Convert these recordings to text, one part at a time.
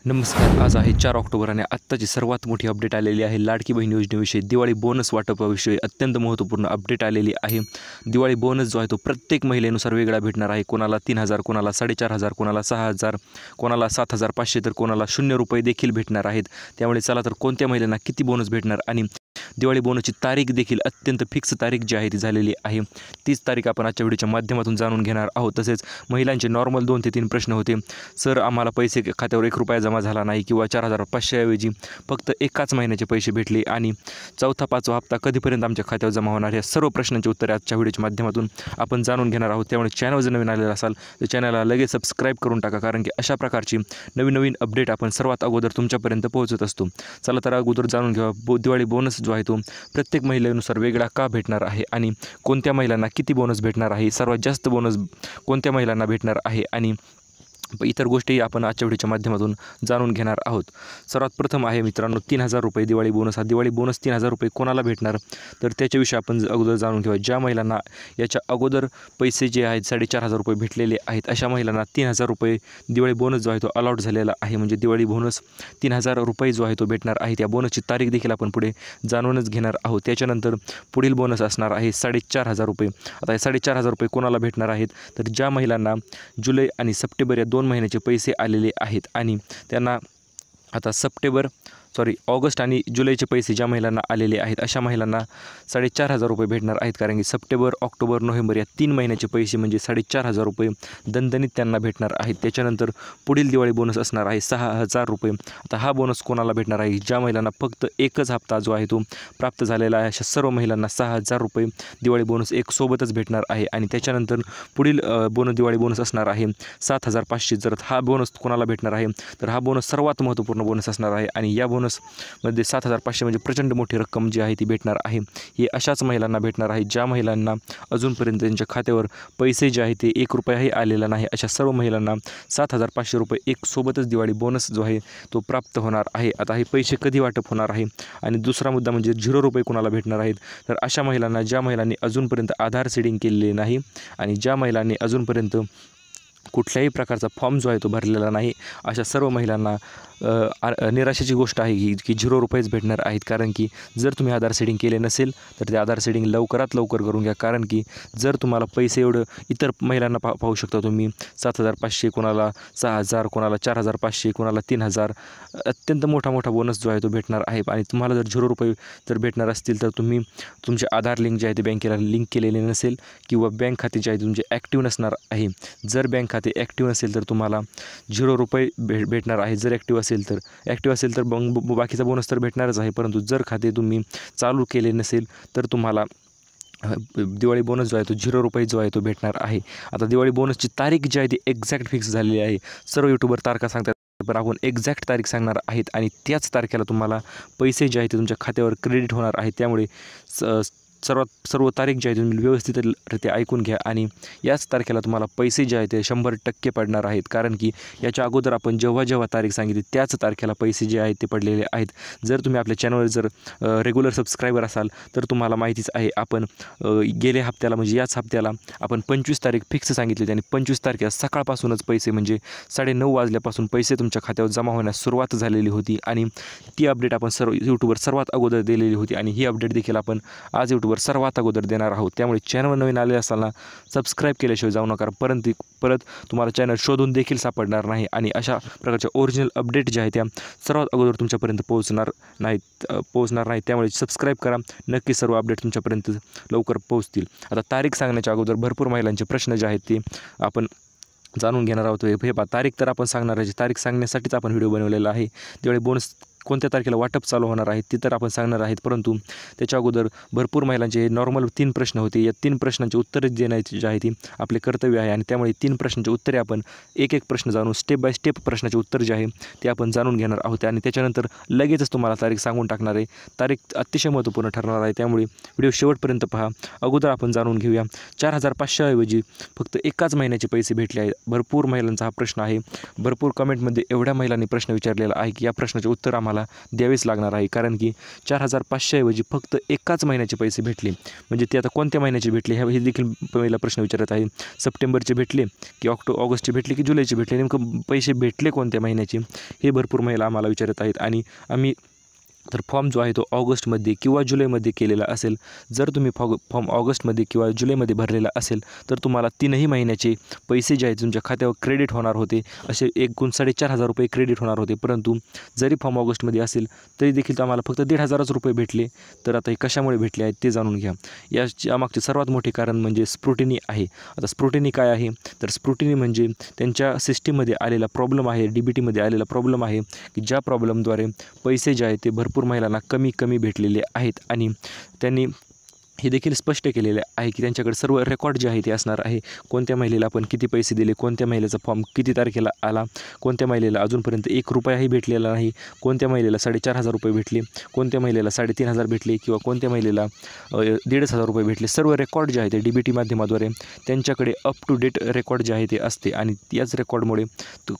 नमस्कार. आज आहे 4 ऑक्टोबर आणि आत्ताची सर्वात मोठी अपडेट आलेली आहे. लाडकी बहीण योजनेविषयी दिवाळी बोनस वाटपाविषयी अत्यंत महत्त्वपूर्ण अपडेट आलेली आहे. दिवाळी बोनस जो आहे तो प्रत्येक महिलेनुसार वेगळा भेटणार आहे. कोणाला 3,000, कोणाला 4,500, कोणाला 6,000, कोणाला 7,500 तर कोणाला ₹0 देखील भेटणार आहेत. त्यामुळे चला तर कोणत्या महिलांना किती बोनस भेटणार आणि दिवाळी बोनसची तारीख देखील अत्यंत फिक्स तारीख जी आहे ती झालेली आहे. तीच तारीख आपण आजच्या व्हिडिओच्या माध्यमातून जाणून घेणार आहोत. तसेच महिलांचे नॉर्मल 2 ते 3 प्रश्न होते. सर, आम्हाला पैसे खात्यावर ₹1 जमा झाला नाही किंवा 4,500 ऐवजी फक्त एकाच महिन्याचे पैसे भेटले आणि चौथा 5वा हप्ता कधीपर्यंत आमच्या खात्यावर जमा होणार, या सर्व प्रश्नांची उत्तरे आजच्या व्हिडिओच्या माध्यमातून आपण जाणून घेणार आहोत. त्यामुळे चॅनल जर नवीन आलेला असाल तर चॅनलला लगेच सबस्क्राईब करून टाका, कारण की अशा प्रकारची नवीन अपडेट आपण सर्वात अगोदर तुमच्यापर्यंत पोहोचत असतो. चला तर अगोदर जाणून घेऊया दिवाळी बोनस जो आहे तो प्रत्येक महिलेनुसार वेगळा का भेटणार आहे आणि कोणत्या महिलांना किती बोनस भेटणार आहे, सर्वात जास्त बोनस कोणत्या महिलांना भेटणार आहे आणि इतर गोष्टी आपण आजच्या व्हिडिओच्या माध्यमातून जाणून घेणार आहोत. सर्वात प्रथम आहे मित्रांनो ₹3,000 दिवाळी बोनस. हा दिवाळी बोनस ₹3,000 कोणाला भेटणार तर त्याच्याविषयी आपण अगोदर जाणून घेऊया. ज्या महिलांना याच्या अगोदर पैसे जे आहेत ₹4,500 भेटलेले आहेत अशा महिलांना ₹3,000 दिवाळी बोनस जो आहे तो अलॉट झालेला आहे. म्हणजे दिवाळी बोनस ₹3,000 जो आहे तो भेटणार आहे. त्या बोनसची तारीख देखील आपण पुढे जाणूनच घेणार आहोत. त्याच्यानंतर पुढील बोनस असणार आहे ₹4,500. आता हे ₹4,500 कोणाला भेटणार आहेत तर ज्या महिलांना जुलै आणि सप्टेंबर या 2 महिन्याचे पैसे आलेले आहेत आणि त्यांना आता ऑगस्ट आणि जुलैचे पैसे ज्या महिलांना आलेले आहेत अशा महिलांना ₹4,500 भेटणार आहेत, कारण की सप्टेंबर, ऑक्टोबर, नोव्हेंबर या 3 महिन्याचे पैसे म्हणजे ₹4,500 दणदणीत त्यांना भेटणार आहेत. त्याच्यानंतर पुढील दिवाळी बोनस असणार आहे ₹6,000. आता हा बोनस कोणाला भेटणार आहे? ज्या महिलांना फक्त एकच हप्ता जो आहे तो प्राप्त झालेला आहे अशा सर्व महिलांना ₹6,000 दिवाळी बोनस एक सोबतच भेटणार आहे. आणि त्याच्यानंतर पुढील दिवाळी बोनस असणार आहे ₹7,500. जर हा बोनस कोणाला भेटणार आहे तर हा बोनस सर्वात महत्त्वपूर्ण बोनस असणार आहे आणि या मध्ये 7,500 म्हणजे प्रचंड मोठी रक्कम जी आहे ती भेटणार आहे. ही अशाच महिलांना भेटणार आहे ज्या महिलांना अजूनपर्यंत त्यांच्या खात्यावर पैसे जे आहे ते ₹1ही आलेला नाही. अशा सर्व महिलांना ₹7,500 एक सोबतच दिवाळी बोनस जो आहे तो प्राप्त होणार आहे. आता हे पैसे कधी वाटप होणार आहे आणि दुसरा मुद्दा म्हणजे ₹0 कोणाला भेटणार आहेत तर अशा महिलांना ज्या महिलांनी अजूनपर्यंत आधार सीडिंग केलेले नाही आणि ज्या महिलांनी अजूनपर्यंत कुठल्याही प्रकारचा फॉर्म जो आहे तो भरलेला नाही अशा सर्व महिलांना निराशेची गोष्ट आहे की ₹0 भेटणार आहेत. कारण की जर तुम्ही आधार सेटिंग केले नसेल तर ते आधार सेटिंग लवकरात लवकर करून घ्या, कारण की जर तुम्हाला पैसे एवढं इतर महिलांना पाहू शकता तुम्ही 7,500, कोणाला 6,000, कोणाला 4,500, कोणाला 3,000 अत्यंत मोठा बोनस जो आहे तो भेटणार आहे. आणि तुम्हाला जर ₹0 जर भेटणार असतील तर तुम्ही तुमचे आधार लिंक जे आहे ते बँकेला लिंक केलेले नसेल किंवा बँक खाते जे आहे तुमचे ॲक्टिव्ह नसणार आहे. जर बँक खाते ॲक्टिव्ह नसेल तर तुम्हाला ₹0 भेटणार आहे. जर ॲक्टिव्ह असेल तर बाकीचा बोनस तर भेटणारच आहे, परंतु जर खाते तुम्ही चालू केले नसेल तर तुम्हाला दिवाळी बोनस जो आहे तो ₹0 जो आहे तो भेटणार आहे. आता दिवाळी बोनसची तारीख जी आहे ती एक्झॅक्ट फिक्स झालेली आहे. सर्व यूट्यूबर तारखा सांगतात, पण आपण एक्झॅक्ट तारीख सांगणार आहेत आणि त्याच तारखेला तुम्हाला पैसे जे आहेत ते तुमच्या खात्यावर क्रेडिट होणार आहेत. त्यामुळे सर्व तारीख जी आहे तुम्ही व्यवस्थितरित्या ऐकून घ्या आणि याच तारखेला तुम्हाला पैसे जे आहेत ते 100% पडणार आहेत. कारण की याच्या अगोदर आपण जेव्हा तारीख सांगितली त्याच तारखेला पैसे जे आहेत ते पडलेले आहेत. जर तुम्ही आपल्या चॅनलवर जर रेग्युलर सबस्क्रायबर असाल तर तुम्हाला माहितीच आहे, आपण गेल्या हप्त्याला म्हणजे याच हप्त्याला आपण 25 तारीख फिक्स सांगितली आणि 25 तारखेला सकाळपासूनच पैसे म्हणजे 9:30 वाजल्यापासून पैसे तुमच्या खात्यावर जमा होण्यास सुरुवात झालेली होती आणि ती अपडेट आपण यूट्यूबवर सर्वात अगोदर दिलेली होती आणि ही अपडेट देखील आपण आज यूट्यूबवर सर्वात अगोदर देणार आहोत. त्यामुळे चॅनल नवीन आले असताना सबस्क्राईब केल्याशिवाय जाऊ नका, परत तुम्हाला चॅनल शोधून देखील सापडणार नाही आणि अशा प्रकारच्या ओरिजिनल अपडेट ज्या आहेत त्या सर्वात अगोदर तुमच्यापर्यंत पोहोचणार नाहीत. त्यामुळे सबस्क्राईब करा, नक्की सर्व अपडेट तुमच्यापर्यंत लवकर पोहोचतील. आता तारीख सांगण्याच्या अगोदर भरपूर महिलांचे प्रश्न जे आहेत ते आपण जाणून घेणार आहोत. हे तारीख तर आपण सांगणार आहे, तारीख सांगण्यासाठीच आपण व्हिडिओ बनवलेला आहे. त्यावेळी बोनस कोणत्या तारखेला वाटप चालू होणार आहे ती तर आपण सांगणार आहेत, परंतु त्याच्या अगोदर भरपूर महिलांचे नॉर्मल 3 प्रश्न होते. या 3 प्रश्नांची उत्तरे देण्याची जी आहे ती आपले कर्तव्य आहे आणि त्यामुळे 3 प्रश्नांची उत्तरे आपण एक प्रश्न जाणून स्टेप बाय स्टेप प्रश्नाचे उत्तर जे आहे ते आपण जाणून घेणार आहोत आणि त्याच्यानंतर लगेचच तुम्हाला तारीख सांगून टाकणार आहे. तारीख अतिशय महत्त्वपूर्ण ठरणार आहे, त्यामुळे व्हिडिओ शेवटपर्यंत पहा. अगोदर आपण जाणून घेऊया 4,500 ऐवजी फक्त एकाच महिन्याचे पैसे भेटले आहेत. भरपूर महिलांचा हा प्रश्न आहे. भरपूर कमेंटमध्ये एवढ्या महिलांनी प्रश्न विचारलेला आहे की या प्रश्नाचे उत्तर आम्हाला तुम्हाला द्यावेच लागणार आहे, कारण की 4,500 ऐवजी फक्त एकाच महिन्याचे पैसे भेटले. म्हणजे ते आता कोणत्या महिन्याचे भेटले हे देखील पहिला प्रश्न विचारत आहे. सप्टेंबरचे भेटले की ऑगस्टचे भेटले की जुलैचे भेटले, नेमकं पैसे भेटले कोणत्या महिन्याचे हे भरपूर महिला आम्हाला विचारत आहेत. आणि आम्ही तर फॉर्म जो आहे तो ऑगस्टमध्ये किंवा जुलैमध्ये केलेला असेल. जर तुम्ही फॉर्म ऑगस्टमध्ये किंवा जुलैमध्ये भरलेला असेल तर तुम्हाला 3ही महिन्याचे पैसे जे आहेत तुमच्या खात्यावर क्रेडिट होणार होते. असे एकूण 4,500 रुपये क्रेडिट होणार होते. परंतु जरी फॉर्म ऑगस्टमध्ये असेल तरी देखील आम्हाला फक्त 1,500 रुपये भेटले. तर आता हे कशामुळे भेटले आहेत ते जाणून घ्या. यामागचे सर्वात मोठे कारण म्हणजे स्क्रुटिनी आहे. आता स्क्रुटिनी काय आहे, तर स्क्रुटिनी म्हणजे त्यांच्या सिस्टीममध्ये आलेला प्रॉब्लेम आहे, DBTमध्ये आलेला प्रॉब्लेम आहे की ज्या प्रॉब्लेमद्वारे पैसे जे आहेत ते भरपूर महिलांना कमी भेटलेले आहेत. आणि त्यांनी हे देखील स्पष्ट केलेले आहे की त्यांच्याकडे सर्व रेकॉर्ड जे आहे ते असणार आहे. कोणत्या महिलेला आपण किती पैसे दिले, कोणत्या महिलेचा फॉर्म किती तारखेला आला, कोणत्या महिलेला अजूनपर्यंत 1 रुपयाही भेटलेला नाही, कोणत्या महिलेला 4,500 रुपये भेटले, कोणत्या महिलेला 3,500 भेटले किंवा कोणत्या महिलेला 1,500 रुपये भेटले. सर्व रेकॉर्ड जे आहे ते DBT माध्यमाद्वारे त्यांच्याकडे अप टू डेट रेकॉर्ड जे आहे ते असते. आणि याच रेकॉर्डमुळे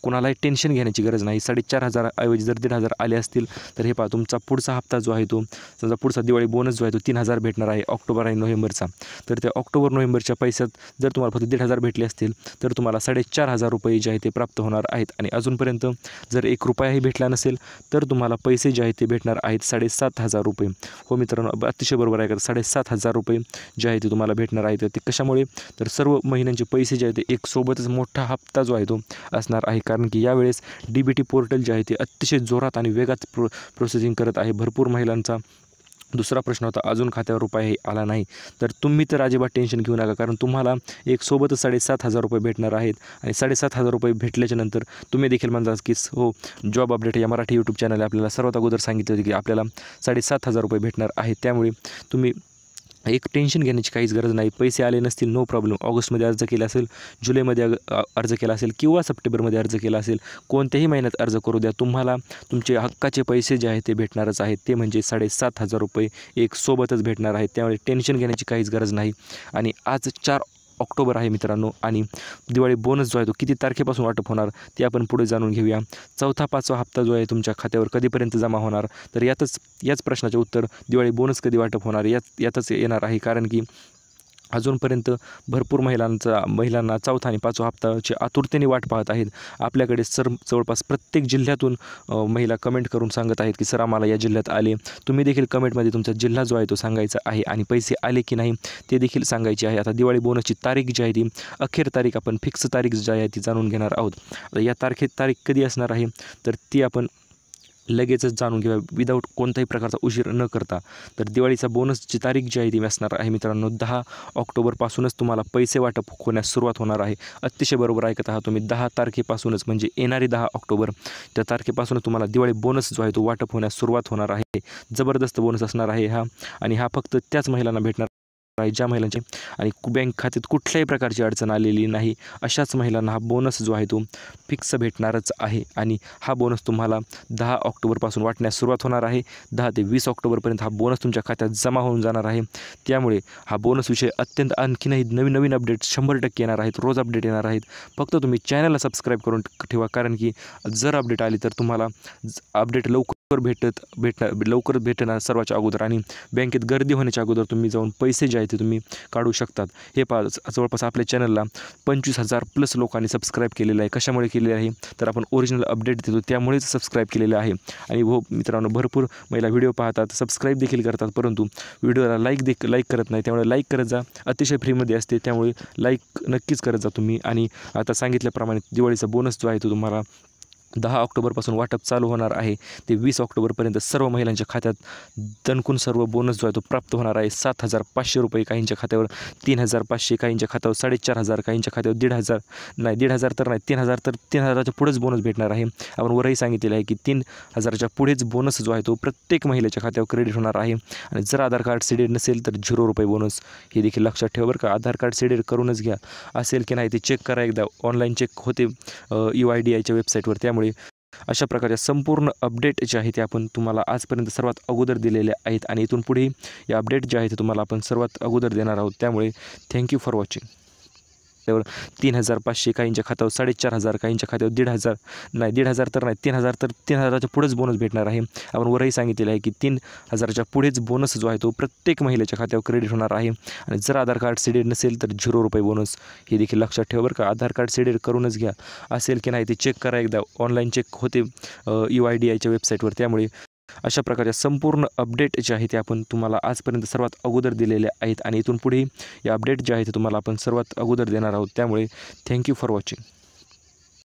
कोणालाही टेन्शन घेण्याची गरज नाही. 4,500 ऐवजी जर 1,500 आले असतील तर हे पहा, तुमचा पुढचा हप्ता जो आहे तो समजा पुढचा दिवाळी बोनस जो आहे तो 3,000 भेटणार आहे ऑक्टोबर आणि नोव्हेंबरचा. तर त्या ऑक्टोबर नोव्हेंबरच्या पैशात जर तुम्हाला फक्त 1,500 भेटले असतील तर तुम्हाला 4,500 रुपये जे आहे ते प्राप्त होणार आहेत. आणि अजूनपर्यंत जर 1 रुपयाही भेटला नसेल तर तुम्हाला पैसे जे आहेत ते भेटणार आहेत 7,500 रुपये. हो मित्रांनो, अतिशय बरोबर आहे का, 7,500 रुपये जे आहे ते तुम्हाला भेटणार आहेत. ते कशामुळे, तर सर्व महिन्यांचे पैसे जे आहेत ते एक सोबतच मोठा हप्ता जो आहे तो असणार आहे. कारण की यावेळेस DBT पोर्टल जे आहे ते अतिशय जोरात आणि वेगात प्रोसेसिंग करत आहे. भरपूर महिलांचा दुसरा प्रश्न होता अजून खात्यावर रुपये आला नाही. तर तुम्ही तर अजिबात टेन्शन घेऊ नका, कारण तुम्हाला एक सोबतच 7,500 रुपये भेटणार आहेत. आणि 7,500 रुपये भेटल्याच्या नंतर तुम्ही देखील म्हणता की हो, जॉब अपडेट या मराठी यूट्यूब चॅनल आपल्याला सर्वात अगोदर सांगितले होते की आपल्याला 7,500 रुपये भेटणार आहेत. त्यामुळे तुम्ही एक टेन्शन घेण्याची काहीच गरज नाही. पैसे आले नसतील नो प्रॉब्लेम. ऑगस्टमध्ये अर्ज केला असेल, जुलैमध्ये अर्ज केला असेल किंवा सप्टेंबरमध्ये अर्ज केला असेल, कोणत्याही महिन्यात अर्ज करू द्या, तुम्हाला तुमचे हक्काचे पैसे जे आहेत ते भेटणारच आहेत. ते म्हणजे 7,500 रुपये एक सोबतच भेटणार आहेत. त्यामुळे टेन्शन घेण्याची काहीच गरज नाही. आणि आज 4 ऑक्टोबर आहे मित्रांनो, आणि दिवाळी बोनस जो आहे तो किती तारखेपासून वाटप होणार ते आपण पुढे जाणून घेऊया. 4था-5वा हप्ता जो आहे तुमच्या खात्यावर कधीपर्यंत जमा होणार, तर याच प्रश्नाचे उत्तर दिवाळी बोनस कधी वाटप होणार यातच येणार आहे. कारण की अजूनपर्यंत भरपूर महिलांना 4था आणि 5वा हप्ताची आतुरतेने वाट पाहत आहेत. आपल्याकडे जवळपास प्रत्येक जिल्ह्यातून महिला कमेंट करून सांगत आहेत की सर आम्हाला या जिल्ह्यात आले. तुम्ही देखील कमेंटमध्ये तुमचा जिल्हा जो आहे तो सांगायचा आहे आणि पैसे आले की नाही ते देखील सांगायचे आहे. आता दिवाळी बोनसची तारीख जी आहे ती अखेर तारीख, आपण फिक्स तारीख जी आहे ती जाणून घेणार आहोत. आता या तारीख कधी असणार आहे तर ती आपण लगेचच जाणून घ्या विदाऊट कोणत्याही प्रकारचा उशीर न करता. तर दिवाळीचा बोनसची तारीख जी आहे ती असणार आहे मित्रांनो 10 ऑक्टोबरपासूनच तुम्हाला पैसे वाटप होण्यास सुरुवात होणार आहे. अतिशय बरोबर ऐकत आहात तुम्ही. 10 तारखेपासूनच म्हणजे येणारी 10 ऑक्टोबर त्या तारखेपासूनच तुम्हाला दिवाळी बोनस जो आहे तो वाटप होण्यास सुरुवात होणार आहे. जबरदस्त बोनस असणार आहे हा. आणि हा फक्त त्याच महिलांना भेटणार आहे ज्या महिलांचे आणि बँक खात्यात कुठल्याही प्रकारची अडचण आलेली नाही. अशाच महिलांना हा बोनस जो आहे तो फिक्स भेटणारच आहे. आणि हा बोनस तुम्हाला 10 ऑक्टोबरपासून वाटण्यास सुरुवात होणार आहे. 10 ते 20 ऑक्टोबरपर्यंत हा बोनस तुमच्या खात्यात जमा होऊन जाणार आहे. त्यामुळे हा बोनस विषय अत्यंत आणखीनही नवीन अपडेट 100% येणार आहेत. रोज अपडेट येणार आहेत. फक्त तुम्ही चॅनलला सबस्क्राईब करून ठेवा, कारण की जर अपडेट आली तर तुम्हाला अपडेट लवकर भेटणार सर्वाच्या अगोदर. आणि बँकेत गर्दी होण्याच्या अगोदर तुम्ही जाऊन पैसे जे आहेत ते तुम्ही काढू शकतात. हे जवळपास आपल्या चॅनलला 25,000+ लोकांनी सबस्क्राईब केलेलं आहे. कशामुळे केलेलं आहे तर आपण ओरिजिनल अपडेट देतो त्यामुळेच सबस्क्राईब केलेलं आहे. आणि हो मित्रांनो, भरपूर महिला व्हिडिओ पाहतात, सबस्क्राईब देखील करतात, परंतु व्हिडिओला लाईक करत नाही. त्यामुळे लाईक करत जा, अतिशय फ्रीमध्ये असते, त्यामुळे लाईक नक्कीच करत जा तुम्ही. आणि आता सांगितल्याप्रमाणे दिवाळीचा बोनस जो आहे तो तुम्हाला 10 ऑक्टोबरपासून वाटप चालू होणार आहे. ते 20 ऑक्टोबरपर्यंत सर्व महिलांच्या खात्यात दणकून सर्व बोनस जो आहे तो प्राप्त होणार आहे. 7,500 रुपये, काहींच्या खात्यावर 3,500, काहींच्या खात्यावर 4,500, काहींच्या खात्यावर 1,500 तर नाही 3,000, तर 3,000च्या पुढेच बोनस भेटणार आहे. आपण वरही सांगितलेलं आहे की 3,000च्या पुढेच बोनस जो आहे तो प्रत्येक महिलेच्या खात्यावर क्रेडिट होणार आहे. आणि जर आधार कार्ड सीडेड नसेल तर 0 रुपये बोनस, हे देखील लक्षात ठेवा बरं का. आधार कार्ड सीडेड करूनच घ्या, असेल की नाही ते चेक करा एकदा. ऑनलाईन चेक होते UIDAIच्या वेबसाईटवर. त्यामुळे अशा प्रकारच्या संपूर्ण अपडेट जे आहे ते आपण तुम्हाला आजपर्यंत सर्वात अगोदर दिलेले आहेत. आणि इथून पुढे या अपडेट जे आहे ते तुम्हाला आपण सर्वात अगोदर देणार आहोत. त्यामुळे थँक्यू फॉर वॉचिंग. खात्यावर 3,500, काहींच्या खात्यावर 4,500, काहींच्या खात्यावर 1,500 तर नाही 3,000 तर 3,000च्या पुढेच बोनस भेटणार आहे. आपण वरही सांगितलेलं आहे की 3,000च्या पुढेच बोनस जो आहे तो प्रत्येक महिलेच्या खात्यावर क्रेडिट होणार आहे. आणि जर आधार कार्ड सीडेड नसेल तर ₹0 बोनस, हे देखील लक्षात ठेवा बरं का. आधार कार्ड सीडेड करूनच घ्या, असेल की नाही ते चेक करा एकदा, ऑनलाईन चेक होते UIDAIच्या वेबसाईटवर. त्यामुळे अशा प्रकारच्या संपूर्ण अपडेट जे आहे ते आपण तुम्हाला आजपर्यंत सर्वात अगोदर दिलेले आहेत आणि इथून पुढे या अपडेट जे आहे ते तुम्हाला आपण सर्वात अगोदर देणार आहोत. त्यामुळे थँक्यू फॉर वॉचिंग.